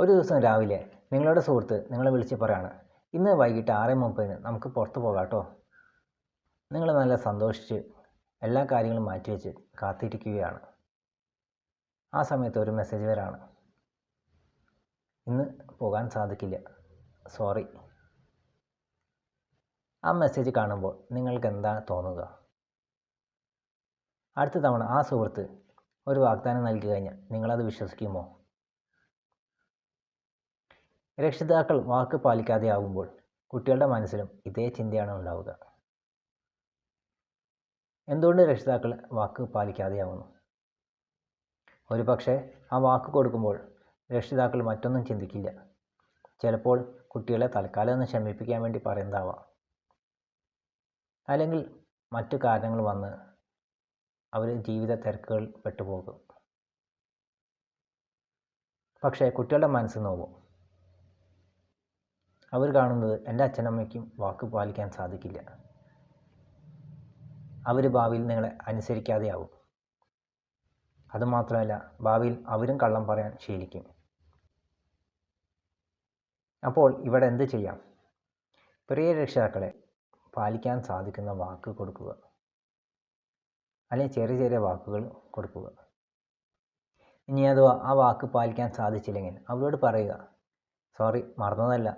ഒരു ദിവസം രാവിലെ നിങ്ങളുടെ സുഹൃത്ത് നിങ്ങളെ വിളിച്ച് പറയാണ്, ഇന്ന് വൈകിട്ട് 6:30 നമുക്ക് പുറത്ത് പോകാം കേട്ടോ. നിങ്ങൾ നല്ല സന്തോഷിച്ച് എല്ലാ കാര്യങ്ങളും മാറ്റിവെച്ച് കാത്തിരിക്കുകയാണ്. ആ സമയത്ത് ഒരു മെസ്സേജ് വരാണ്, ഇന്ന് പോകാൻ സാധിക്കില്ല, സോറി. ആ മെസ്സേജ് കാണുമ്പോൾ നിങ്ങൾക്ക് എന്താണ് തോന്നുക? അടുത്ത തവണ ആ സുഹൃത്ത് ഒരു വാഗ്ദാനം നൽകി കഴിഞ്ഞാൽ നിങ്ങളത് വിശ്വസിക്കുമോ? രക്ഷിതാക്കൾ വാക്ക് പാലിക്കാതെയാവുമ്പോൾ കുട്ടികളുടെ മനസ്സിലും ഇതേ ചിന്തയാണ് ഉണ്ടാവുക. എന്തുകൊണ്ട് രക്ഷിതാക്കൾ വാക്ക് പാലിക്കാതെയാവുന്നു? ഒരുപക്ഷെ ആ വാക്ക് കൊടുക്കുമ്പോൾ രക്ഷിതാക്കൾ മറ്റൊന്നും ചിന്തിക്കില്ല. ചിലപ്പോൾ കുട്ടികളെ തൽക്കാലം ഒന്ന് ക്ഷമിപ്പിക്കാൻ വേണ്ടി പറയുന്നതാവാം. അല്ലെങ്കിൽ മറ്റു കാരണങ്ങൾ വന്ന് അവർ ജീവിത തിരക്കുകൾ പെട്ടുപോകും. പക്ഷേ കുട്ടികളുടെ മനസ്സ് നോവും. അവർ കാണുന്നത് എൻ്റെ അച്ഛനമ്മയ്ക്കും വാക്ക് പാലിക്കാൻ സാധിക്കില്ല, അവർ ഭാവിയിൽ നിങ്ങളെ അനുസരിക്കാതെയാവും. അതുമാത്രമല്ല, ഭാവിയിൽ അവരും കള്ളം പറയാൻ ശീലിക്കും. അപ്പോൾ ഇവിടെ എന്ത് ചെയ്യാം? പ്രിയ രക്ഷിതാക്കളെ, പാലിക്കാൻ സാധിക്കുന്ന വാക്ക് കൊടുക്കുക, അല്ലെങ്കിൽ ചെറിയ ചെറിയ വാക്കുകൾ കൊടുക്കുക. ഇനി അഥവാ ആ വാക്ക് പാലിക്കാൻ സാധിച്ചില്ലെങ്കിൽ അവരോട് പറയുക, സോറി, മറന്നതല്ല,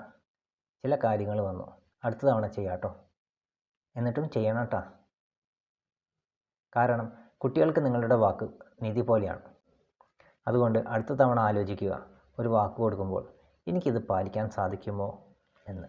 ചില കാര്യങ്ങൾ വന്നു, അടുത്ത തവണ ചെയ്യാട്ടോ. എന്നിട്ടും ചെയ്യണം കേട്ടോ. കാരണം കുട്ടികൾക്ക് നിങ്ങളുടെ വാക്ക് നിധി പോലെയാണ്. അതുകൊണ്ട് അടുത്ത തവണ ആലോചിക്കുക, ഒരു വാക്ക് കൊടുക്കുമ്പോൾ എനിക്കിത് പാലിക്കാൻ സാധിക്കുമോ എന്ന്.